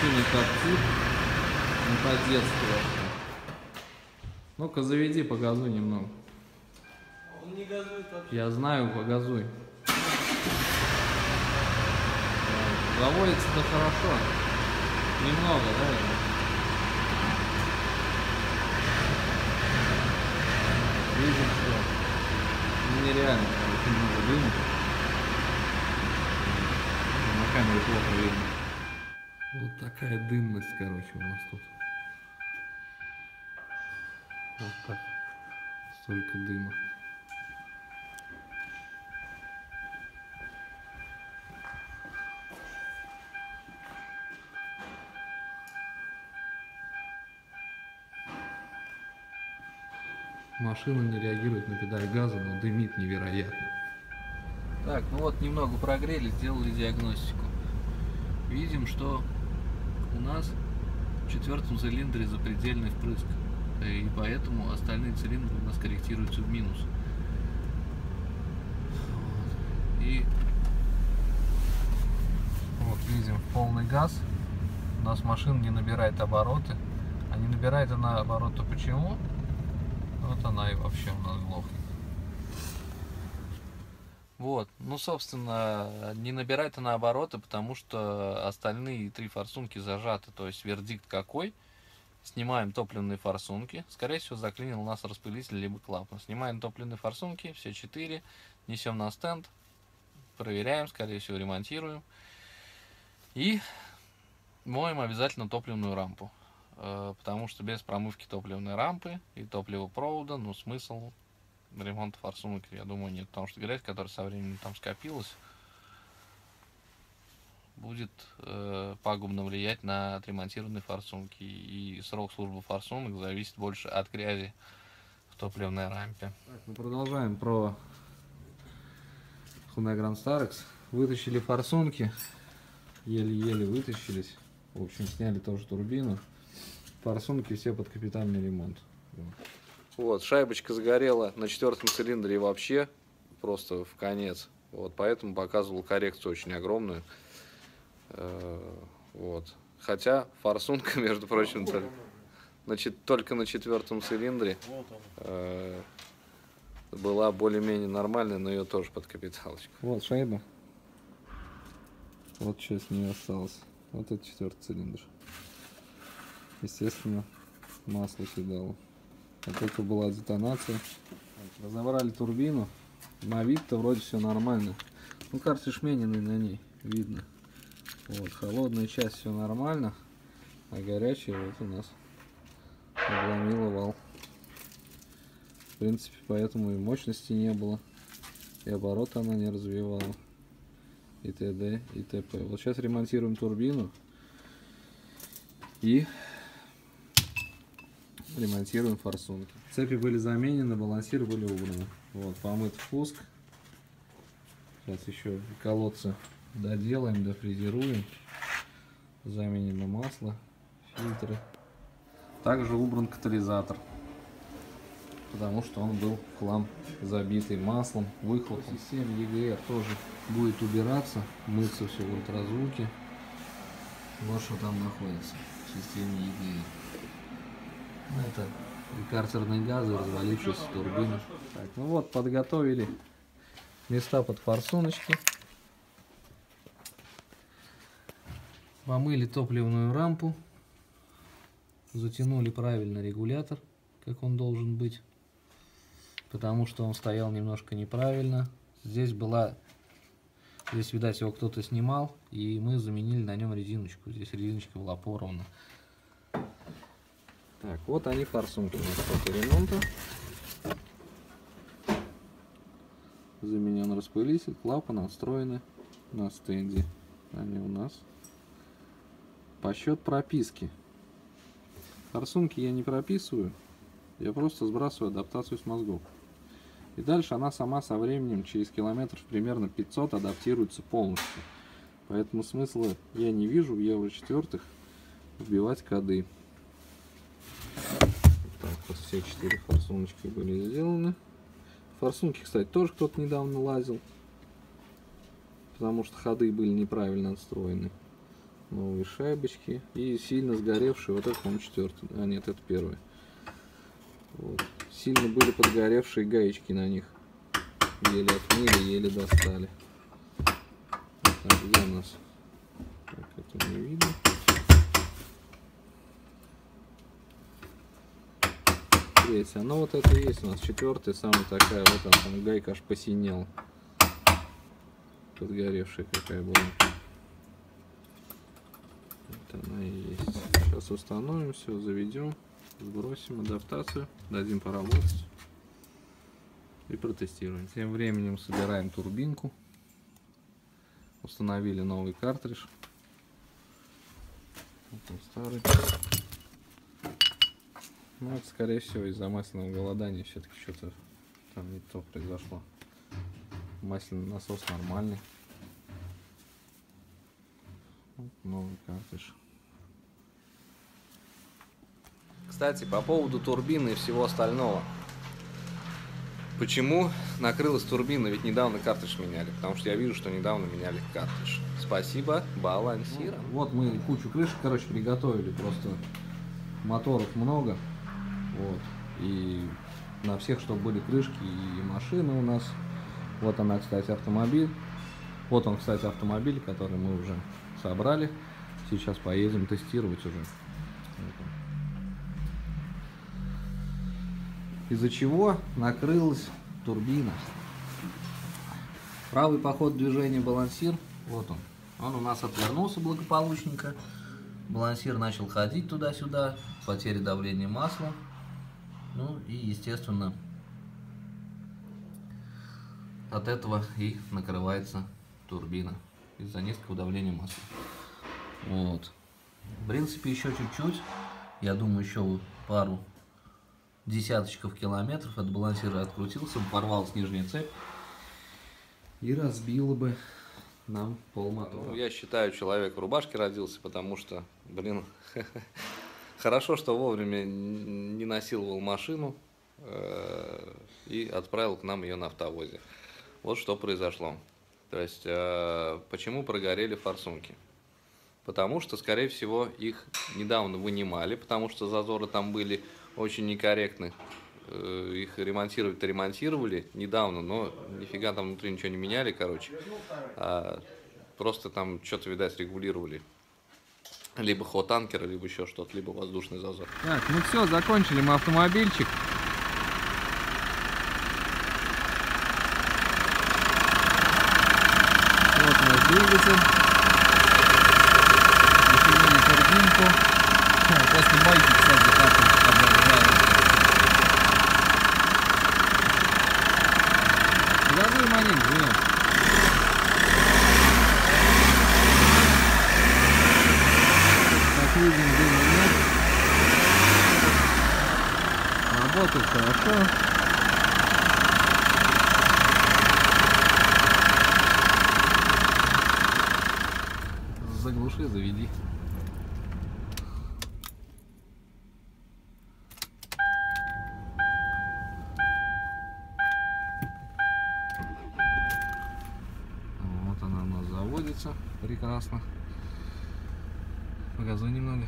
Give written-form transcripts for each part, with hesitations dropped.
машина коптит, не по-детски вообще. Ну-ка заведи, погазуй немного. Он не газует вообще. Я знаю, погазуй. Заводится-то хорошо. Немного, да? Видим, что нереально, очень много дыма. На камере плохо видно. Вот такая дымность, короче, у нас тут. Вот так. Столько дыма. Машина не реагирует на педаль газа, но дымит невероятно. Так, ну вот немного прогрели, сделали диагностику. Видим, что у нас в четвертом цилиндре запредельный впрыск. И поэтому остальные цилиндры у нас корректируются в минус. И вот видим полный газ. У нас машина не набирает обороты. А не набирает она обороты почему? Вот она и вообще у нас глохнет. Вот, ну собственно, не набирает она обороты, потому что остальные три форсунки зажаты. То есть вердикт какой? Снимаем топливные форсунки. Скорее всего, заклинил у нас распылитель либо клапан. Снимаем топливные форсунки, все 4, несем на стенд, проверяем, скорее всего, ремонтируем. И моем обязательно топливную рампу. Потому что без промывки топливной рампы и топливопровода, ну, смысл ремонта форсунок, я думаю, нет. Потому что грязь, которая со временем там скопилась, будет пагубно влиять на отремонтированные форсунки. И срок службы форсунок зависит больше от грязи в топливной рампе. Так, мы продолжаем про Hyundai Grand Starex. Вытащили форсунки, еле-еле вытащились. В общем, сняли тоже турбину. Форсунки все под капитальный ремонт. Вот, шайбочка загорела на четвертом цилиндре вообще просто в конец. Вот, поэтому показывал коррекцию очень огромную. Вот. Хотя форсунка, между прочим, только на четвертом цилиндре была более-менее нормальная, но ее тоже под капиталочку. Вот шайба. Вот что с нее осталось. Вот это четвертый цилиндр. Естественно, масло съедало. Вот это была детонация. Разобрали турбину. На вид-то вроде все нормально. Ну, карты шмененные на ней видно. Вот, холодная часть все нормально, а горячая вот у нас обломила вал. В принципе, поэтому и мощности не было, и обороты она не развивала, и т.д. и т.п. Вот сейчас ремонтируем турбину и ремонтируем форсунки. Цепи были заменены, балансиры были убраны. Вот, помыт впуск. Сейчас еще колодцы доделаем, дофрезеруем, заменим масло, фильтры. Также убран катализатор, потому что он был в хлам забитый маслом, выхлопом. Система EGR тоже будет убираться, мыться все в ультразвуке. Вот что там находится в системе EGR. Это картерные газы, развалившиеся турбины. Так, ну вот, подготовили места под форсуночки. Помыли топливную рампу. Затянули правильно регулятор, как он должен быть. Потому что он стоял немножко неправильно. Здесь, видать, его кто-то снимал. И мы заменили на нем резиночку. Здесь резиночка была порвана. Так, вот они форсунки у нас после ремонта. Заменен распылитель, клапан отстроены на стенде. Они у нас. По счет прописки. Форсунки я не прописываю, я просто сбрасываю адаптацию с мозгов. И дальше она сама со временем, через километров примерно 500, адаптируется полностью. Поэтому смысла я не вижу в Евро-4 вбивать коды. Так, вот все 4 форсуночки были сделаны. Форсунки, кстати, тоже кто-то недавно лазил, потому что ходы были неправильно отстроены. новые шайбочки и сильно сгоревший, вот это, по-моему, 4-й, а нет, это 1-й. Вот. Сильно были подгоревшие гаечки на них, еле отмыли, еле достали. Так, где у нас? Так, это не видно. Третья, ну вот это и есть у нас 4-й, самая такая, вот она, там гайка аж посинела. Подгоревшая какая была. Вот она и есть. Сейчас установим все, заведем, сбросим адаптацию, дадим поработать и протестируем. Тем временем собираем турбинку. Установили новый картридж. Вот старый. Ну, это, скорее всего, из-за масляного голодания все-таки что-то там не то произошло. Масляный насос нормальный. Вот новый картридж. Кстати, по поводу турбины и всего остального. Почему накрылась турбина? Ведь недавно картридж меняли. Потому что я вижу, что недавно меняли картридж. Спасибо, балансиром. Ну, вот мы кучу крышек, короче, приготовили. Просто моторов много. Вот. И на всех, чтобы были крышки и машины у нас. Вот она, кстати, автомобиль. Вот он, кстати, автомобиль, который мы уже собрали. Сейчас поедем тестировать уже. Из-за чего накрылась турбина. Правый по ходу движения балансир. Вот он. Он у нас отвернулся благополучненько. Балансир начал ходить туда-сюда. Потеря давления масла. Ну и, естественно, от этого и накрывается турбина из-за низкого давления масла. Вот. В принципе, еще чуть-чуть. Я думаю, еще пару десяточков километров от балансира открутился, порвалась нижняя цепь и разбила бы нам полмотора. Ну, я считаю, человек в рубашке родился, потому что, блин, хорошо, что вовремя не насиловал машину и отправил к нам ее на автовозе. Вот что произошло. То есть, почему прогорели форсунки? Потому что, скорее всего, их недавно вынимали, потому что зазоры там были очень некорректны. Их ремонтировать-то ремонтировали недавно, но нифига там внутри ничего не меняли, короче. Просто там что-то, видать, регулировали. Либо ход танкера, либо еще что-то, либо воздушный зазор. Так, ну все, закончили мы автомобильчик. Вот наш двигатель. Починили турбинку. После байки, кстати, так вот обожаю. Газуй маленько, живем. Как видим, дыма нет. Работает хорошо. Заглуши, заведи. Вот она у нас заводится. Прекрасно. Газуй немного.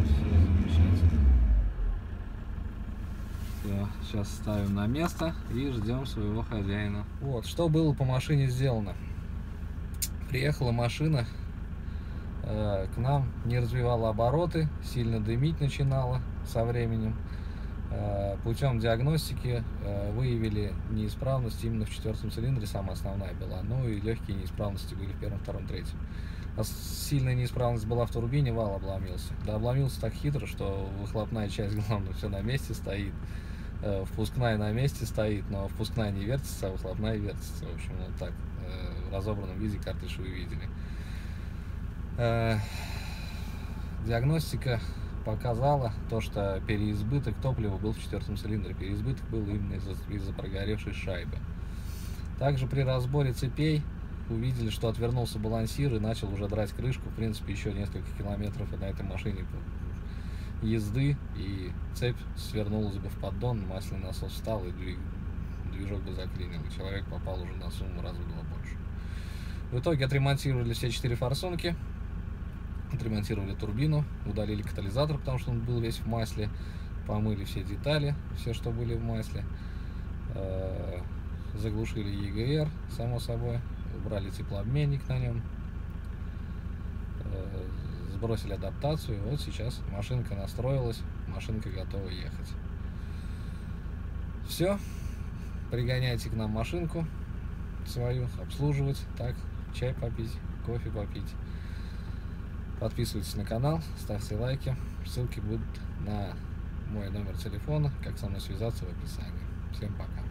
Все замечательно. Все, сейчас ставим на место и ждем своего хозяина. Вот, что было по машине сделано. Приехала машина, к нам не развивала обороты, сильно дымить начинала со временем. Путем диагностики выявили неисправность именно в 4-м цилиндре, самая основная была, ну и легкие неисправности были в 1-м, 2-м, 3-м. А сильная неисправность была в турбине, вал обломился. Да обломился так хитро, что выхлопная часть, главное, все на месте стоит. Впускная на месте стоит, но впускная не вертится, а выхлопная вертится. В общем, вот так. В разобранном виде картридж вы видели. Диагностика показала то, что переизбыток топлива был в 4-м цилиндре. Переизбыток был именно из-за прогоревшей шайбы. Также при разборе цепей увидели, что отвернулся балансир и начал уже драть крышку. В принципе, еще несколько километров на этой машине езды, и цепь свернулась бы в поддон, масляный насос встал, и движок бы заклинил. И человек попал уже на сумму раза в 2 больше. В итоге отремонтировали все 4 форсунки, отремонтировали турбину, удалили катализатор, потому что он был весь в масле, помыли все детали, все, что были в масле, заглушили ЕГР, само собой, убрали теплообменник на нем, сбросили адаптацию. Вот сейчас машинка настроилась, машинка готова ехать. Все, пригоняйте к нам машинку свою, обслуживать, так, чай попить, кофе попить. Подписывайтесь на канал, ставьте лайки, ссылки будут на мой номер телефона, как со мной связаться, в описании. Всем пока.